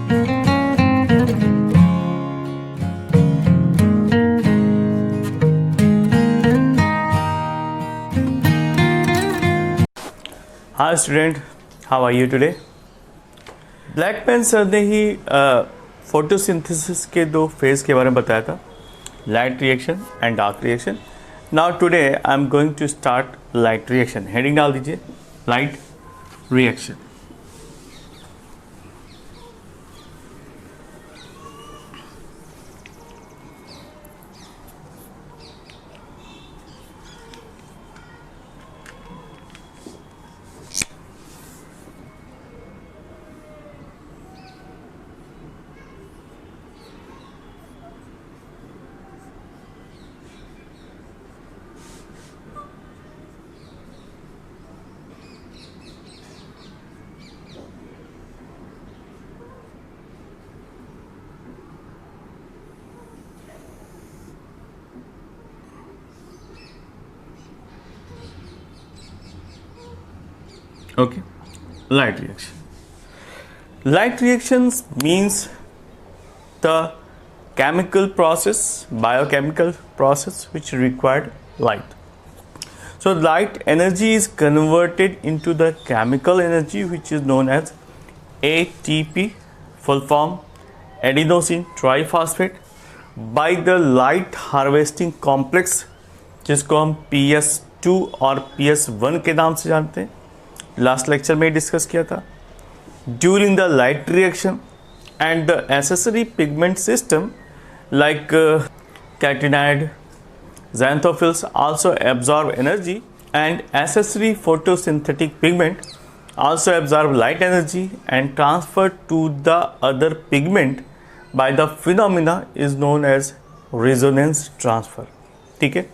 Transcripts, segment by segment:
Hi student, how are you today? Blackman sir ने ही photosynthesis के दो फेज के बारे में बताया था, light reaction and dark reaction. Now today I am going to start light reaction. Heading डाल दीजिए, light reaction. Okay, light reaction. Light reactions means the chemical process, biochemical process which required light. So light energy is converted into the chemical energy which is known as ATP, full form adenosine triphosphate, by the light harvesting complex जिसको हम PS2 और PS1 के नाम से जानते हैं. Last lecture में discuss किया था. During the light reaction and the accessory pigment system like carotenoid, xanthophylls also absorb energy, and accessory photosynthetic pigment also absorb light energy and transfer to the other pigment by the phenomena is known as resonance transfer. ठीक है,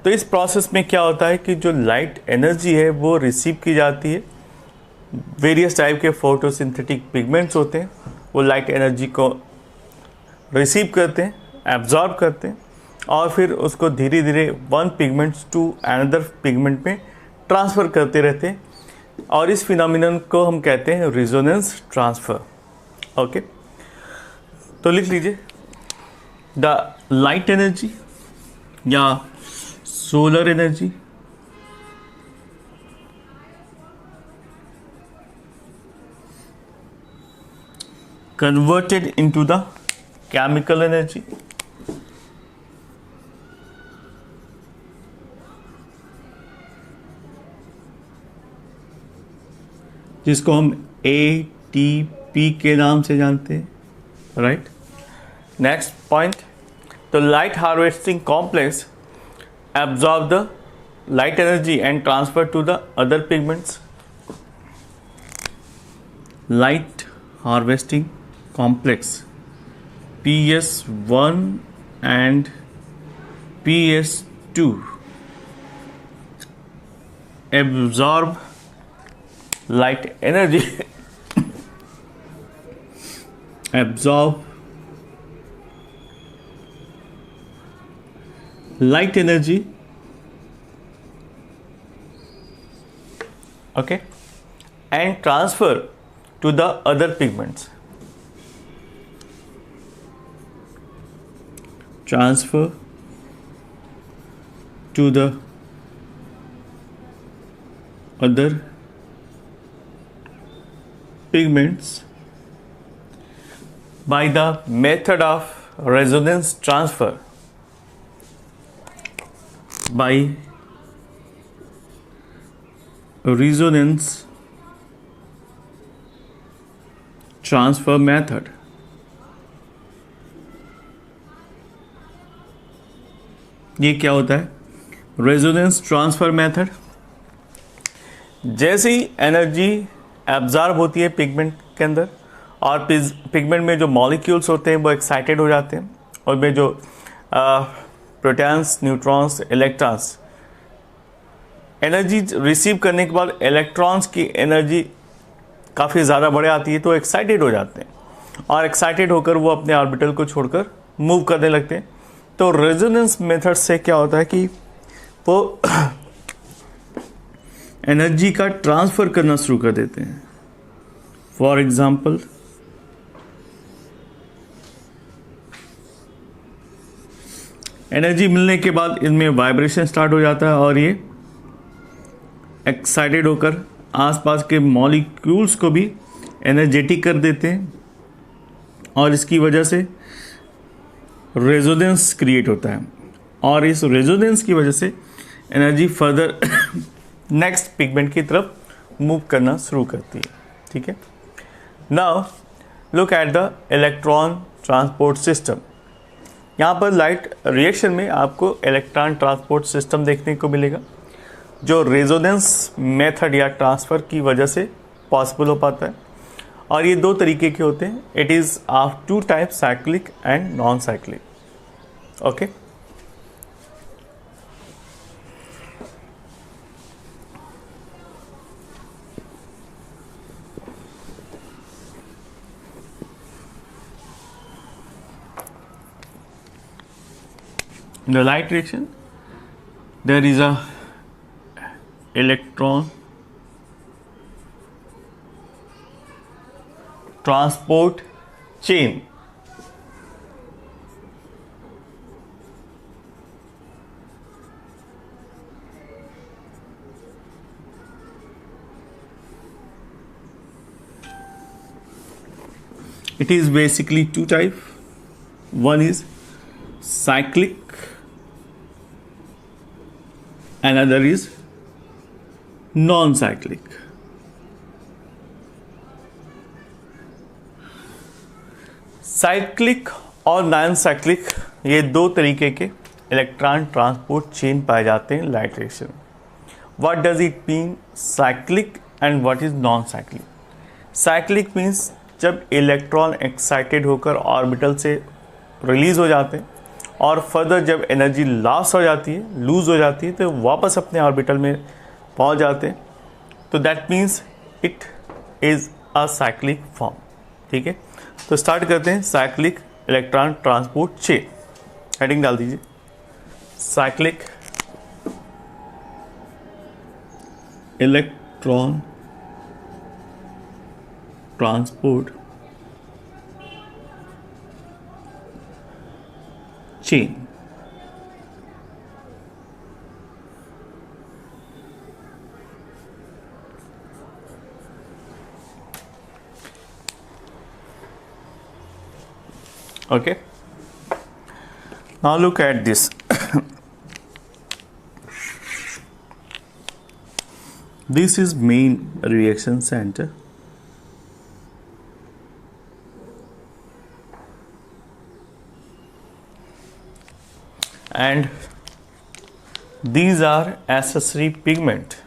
तो इस process में क्या होता है कि जो लाइट एनर्जी है वो रिसीव की जाती है. वेरियस टाइप के फोटोसिंथेटिक पिगमेंट्स होते हैं, वो लाइट एनर्जी को रिसीव करते हैं, एब्जॉर्ब करते हैं और फिर उसको धीरे धीरे one pigments to another pigment में ट्रांसफ़र करते रहते हैं, और इस फिनोमिनन को हम कहते हैं रेजोनेंस ट्रांसफ़र. ओके, तो लिख लीजिए, द लाइट एनर्जी या solar energy converted into the chemical energy जिसको हम ATP के नाम से जानते हैं. राइट, नेक्स्ट पॉइंट, तो light harvesting complex absorb the light energy and transfer to the other pigments. Light harvesting complex PS1 and PS2 absorb light energy absorb light energy, okay, and transfer to the other pigments. Transfer to the other pigments by the method of resonance transfer. By resonance transfer method. ये क्या होता है? Resonance transfer method. जैसे ही energy absorb होती है pigment के अंदर, और पिगमेंट में जो मॉलिक्यूल्स होते हैं वो एक्साइटेड हो जाते हैं, और में जो protons, neutrons, electrons, energy receive करने के बाद इलेक्ट्रॉन्स की एनर्जी काफ़ी ज़्यादा बढ़ आती है, तो एक्साइटेड हो जाते हैं, और एक्साइटेड होकर वो अपने ऑर्बिटल को छोड़कर मूव करने लगते हैं. तो रेजोनेंस मेथड से क्या होता है कि वो एनर्जी का ट्रांसफ़र करना शुरू कर देते हैं. फॉर एग्जाम्पल एनर्जी मिलने के बाद इनमें वाइब्रेशन स्टार्ट हो जाता है और ये एक्साइटेड होकर आसपास के मॉलिक्यूल्स को भी एनर्जेटिक कर देते हैं और इसकी वजह से रेजोनेंस क्रिएट होता है और इस रेजोनेंस की वजह से एनर्जी फर्दर नेक्स्ट पिगमेंट की तरफ मूव करना शुरू करती है। ठीक है, now look at the electron transport system. यहाँ पर लाइट रिएक्शन में आपको इलेक्ट्रॉन ट्रांसपोर्ट सिस्टम देखने को मिलेगा जो रेजोनेंस मेथड या ट्रांसफ़र की वजह से पॉसिबल हो पाता है और ये दो तरीके के होते हैं। It is of two type, cyclic and non cyclic. Okay, in the light reaction there is a electron transport chain. It is basically two type. One is cyclic, another is non-cyclic. Cyclic और non cyclic ये दो तरीके के electron transport chain पाए जाते हैं light reaction. What does it mean cyclic and what is non cyclic? Cyclic means जब electron excited होकर ऑर्बिटल से रिलीज हो जाते हैं और फर्दर जब एनर्जी लॉस हो जाती है, लूज हो जाती है, तो वापस अपने ऑर्बिटल में पहुंच जाते हैं, तो that means it is a cyclic form. ठीक है, तो स्टार्ट करते हैं cyclic electron transport chain. Heading डाल दीजिए, cyclic electron transport chain. Okay, now look at this. This is main reaction center and these are accessory pigment.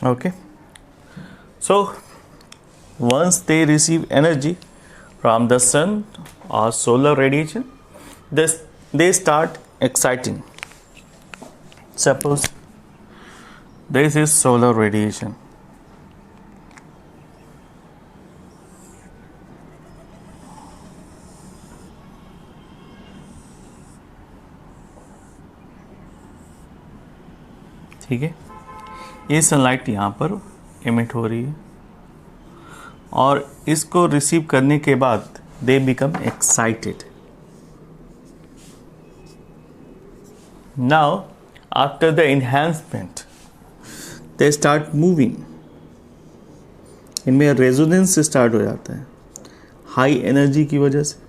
Okay, so once they receive energy from the sun or solar radiation, they start exciting. Suppose this is solar radiation. ठीक है, ये sunlight यहाँ पर emit हो रही है और इसको रिसीव करने के बाद दे become excited. Now after the enhancement they start moving. इनमें रेजोनेंस स्टार्ट हो जाता है हाई एनर्जी की वजह से।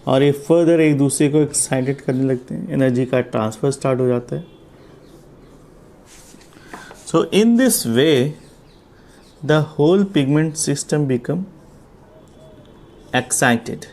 और ये फर्दर एक दूसरे को एक्साइटेड करने लगते हैं, एनर्जी का ट्रांसफर स्टार्ट हो जाता है। So in this way the whole pigment system become excited.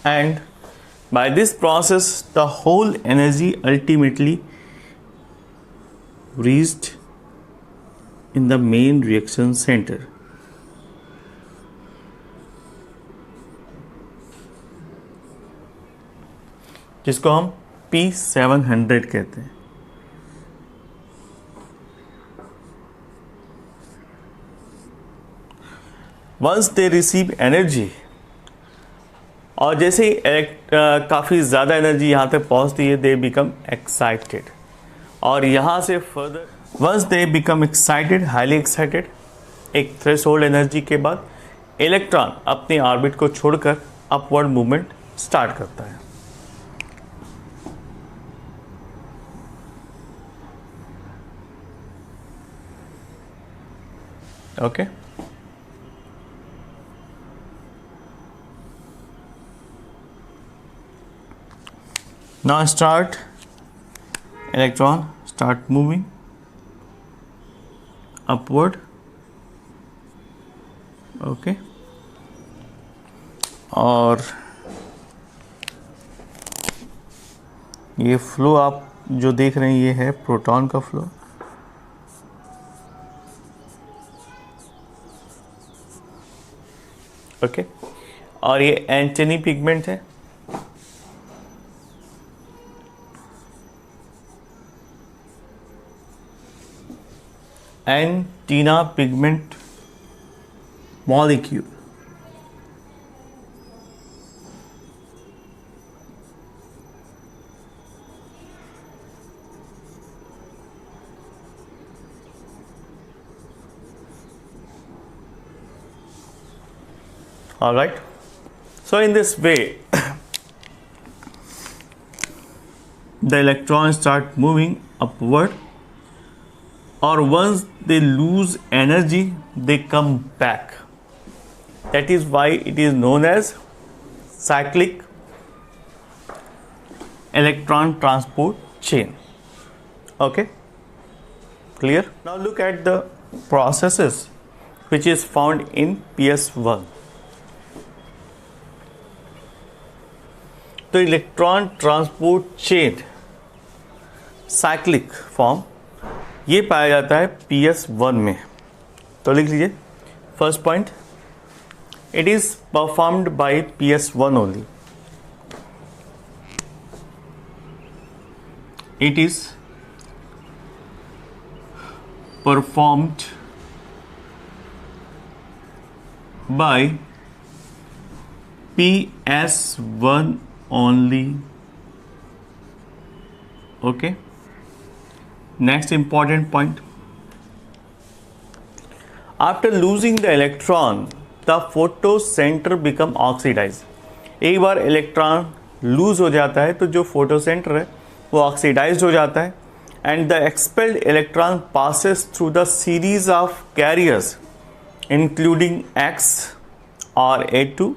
And by this process, the whole energy ultimately reached in the main reaction center. जिसको हम P700 कहते हैं. Once they receive energy, और जैसे ही काफ़ी ज़्यादा एनर्जी यहाँ तक पहुँचती है, दे बिकम एक्साइटेड. और यहाँ से further once they become excited, highly excited, एक थ्रेशोल्ड एनर्जी के बाद इलेक्ट्रॉन अपनी ऑर्बिट को छोड़कर अपवर्ड मूवमेंट स्टार्ट करता है. Okay now electron start moving upward. Okay और ये फ्लो आप जो देख रहे हैं ये है प्रोटॉन का फ्लो. ओके और ये एंटेनी पिगमेंट है. Antenna pigment molecule. All right. So in this way, the electrons start moving upward, or once they lose energy, they come back. That is why it is known as cyclic electron transport chain. Okay, clear? Now look at the processes which is found in PS1. तो electron transport chain cyclic form ये पाया जाता है PS1 में. तो लिख लीजिए first point, it is performed by PS1 only. It is performed by PS1 only. Okay. Next important point. After losing the electron, the photocenter become oxidized. एक बार electron lose हो जाता है तो जो फोटोसेंटर है वो ऑक्सीडाइज्ड हो जाता है, and the expelled electron passes through the series of carriers including X और A2,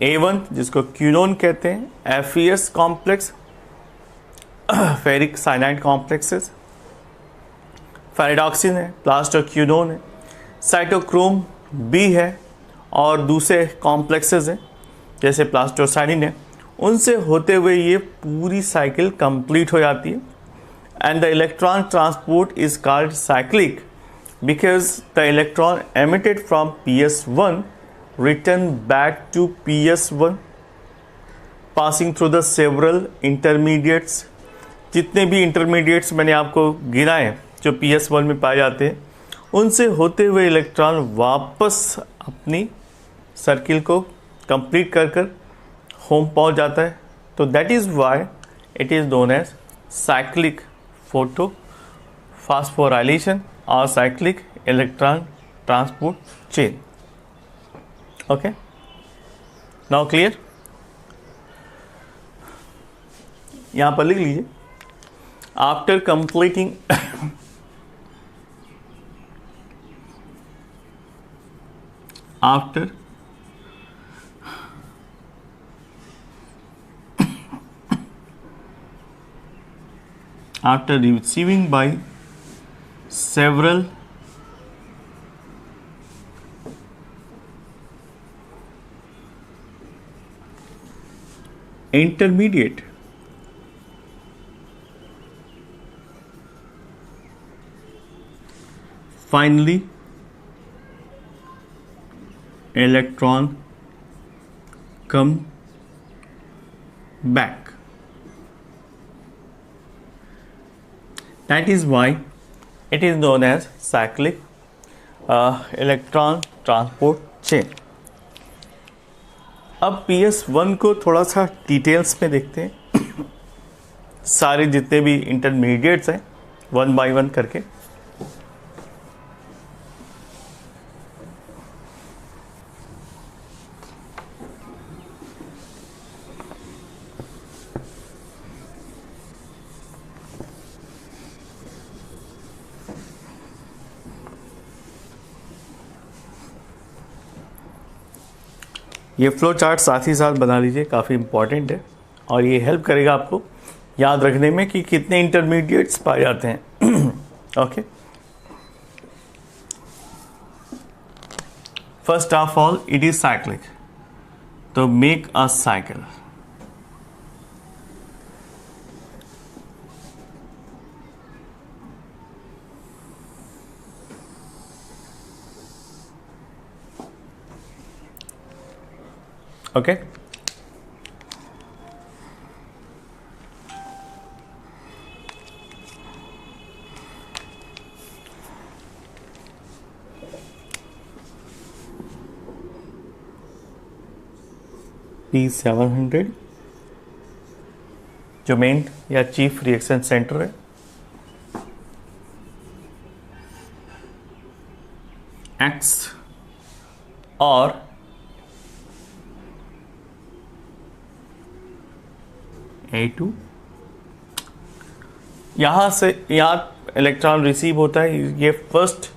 A1 जिसको क्यूनोन कहते हैं, FeS complex, ferric cyanide complexes, ferredoxin है, प्लास्टोक्यूनोन है, साइटोक्रोम B है, और दूसरे कॉम्प्लेक्सेस हैं जैसे प्लास्टोसाइनिन है. उनसे होते हुए ये पूरी साइकिल कंप्लीट हो जाती है. And the electron transport is called cyclic because the electron emitted from PS1 return back to PS1 passing through the several intermediates. जितने भी इंटरमीडिएट्स मैंने आपको गिनाए जो PS1 में पाए जाते हैं, उनसे होते हुए इलेक्ट्रॉन वापस अपनी सर्किल को कंप्लीट कर कर होम पहुंच जाता है. तो that is why it is known as cyclic photophosphorylation और cyclic electron transport chain. Okay, now clear? यहाँ पर लिख लीजिए, after completing after after receiving by several intermediate finally electron come back. That is why it is known as cyclic electron transport chain. अब PS1 को थोड़ा सा details में देखते हैं सारे जितने भी इंटरमीडिएट्स हैं वन बाय वन करके. ये फ्लो चार्ट साथ ही साथ बना लीजिए, काफ़ी इंपॉर्टेंट है और ये हेल्प करेगा आपको याद रखने में कि कितने इंटरमीडिएट्स पाए जाते हैं. Okay, first of all it is cyclic, तो make a cycle. Okay, P700 जो मेन या चीफ रिएक्शन सेंटर है, X और A2 यहाँ से यहाँ इलेक्ट्रॉन रिसीव होता है. ये फर्स्ट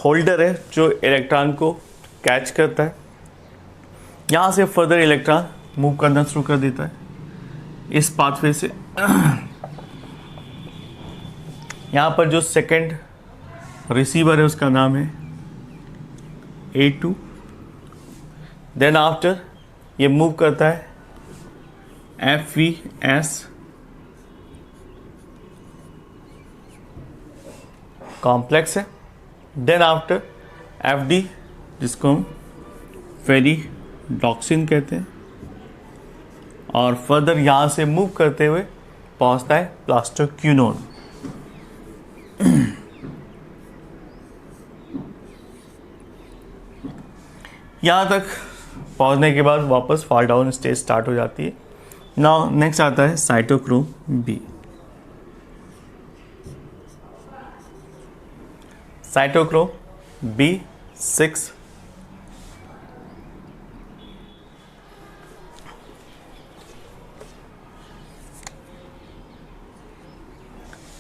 होल्डर है जो इलेक्ट्रॉन को कैच करता है. यहाँ से फर्दर इलेक्ट्रॉन मूव करना शुरू कर देता है इस पाथवे से. यहाँ पर जो सेकंड रिसीवर है उसका नाम है A2. देन आफ्टर ये मूव करता है FVS कॉम्प्लेक्स है. देन आफ्टर FD जिसको हम फेरिडॉक्सिन कहते हैं और फर्दर यहाँ से मूव करते हुए पहुँचता है प्लास्टोक्यूनोन. यहाँ तक पहुँचने के बाद वापस फॉल डाउन स्टेज स्टार्ट हो जाती है. नाउ नेक्स्ट आता है cytochrome B. Cytochrome B6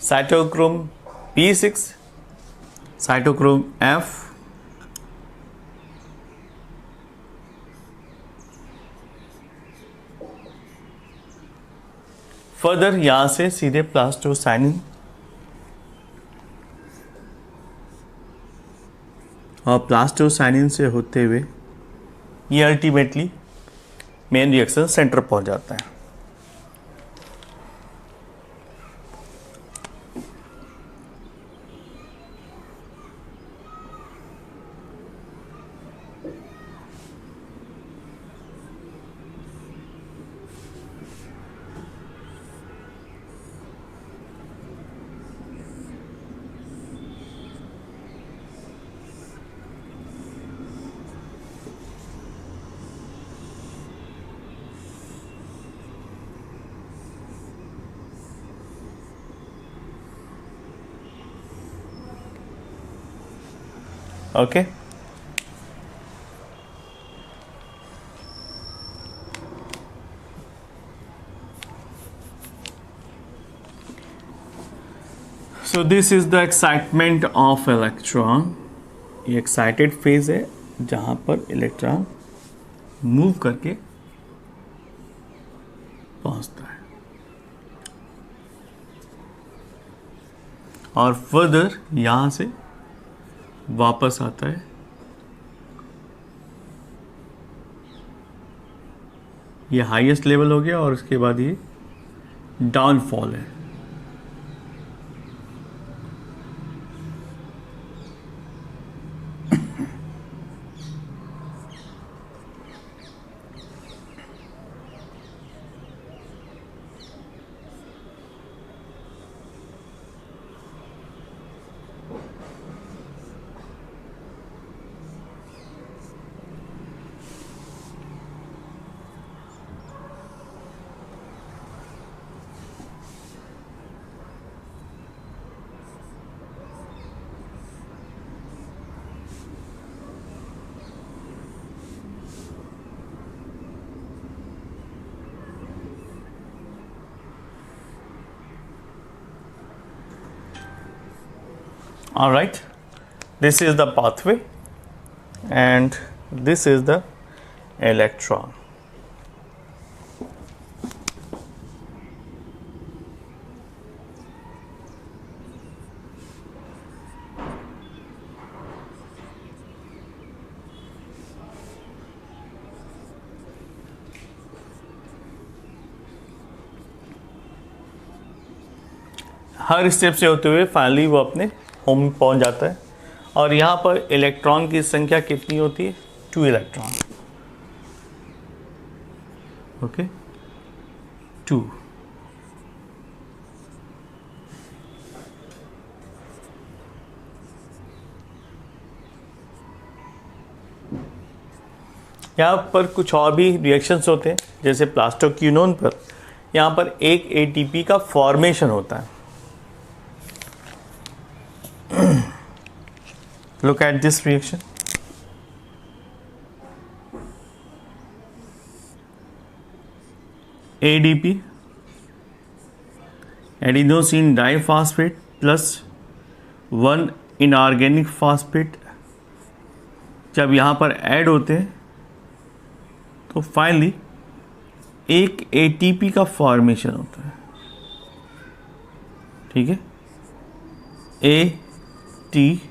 cytochrome B6 cytochrome F further यहाँ से सीधे प्लास्टोसाइनिन और प्लास्टोसाइनिन से होते हुए ये अल्टीमेटली मेन रिएक्शन सेंटर पहुँच जाता है. Okay, so this is the excitement of electron. ये एक्साइटेड फेज है जहां पर इलेक्ट्रॉन मूव करके पहुंचता है और फर्दर यहां से वापस आता है. ये हाईएस्ट लेवल हो गया और उसके बाद ये डाउनफॉल है. All right, this is the pathway and this is the electron. Her step से होते हुए फाइनली वो अपने होम में पहुंच जाता है और यहाँ पर इलेक्ट्रॉन की संख्या कितनी होती है? 2 इलेक्ट्रॉन. ओके, 2. यहाँ पर कुछ और भी रिएक्शंस होते हैं, जैसे प्लास्टोक्विनोन पर यहाँ पर एक एटीपी का फॉर्मेशन होता है. Look at this reaction. ADP, adenosine diphosphate plus 1 inorganic phosphate जब यहाँ पर ऐड होते हैं तो फाइनली एक ATP का फॉर्मेशन होता है. ठीक है, ATP,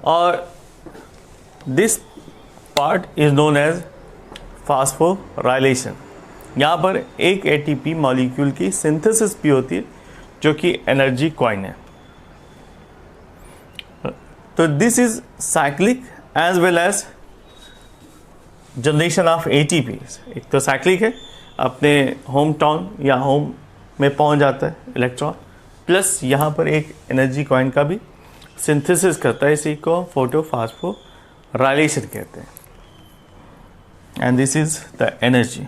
और this part is known as phosphorylation. यहाँ पर एक ATP मॉलिक्यूल की सिंथेसिस भी होती है जो कि एनर्जी कॉइन है. तो this is cyclic as well as generation of ATP. एक तो साइक्लिक है, अपने होम टाउन या होम में पहुंच जाता है इलेक्ट्रॉन, प्लस यहाँ पर एक एनर्जी कॉइन का भी सिंथेसिस करता है. इसी को फोटोफॉस्फोराइलेशन कहते हैं. And this is the energy.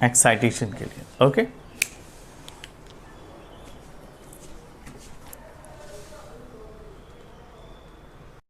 Excitation के लिए. ओके.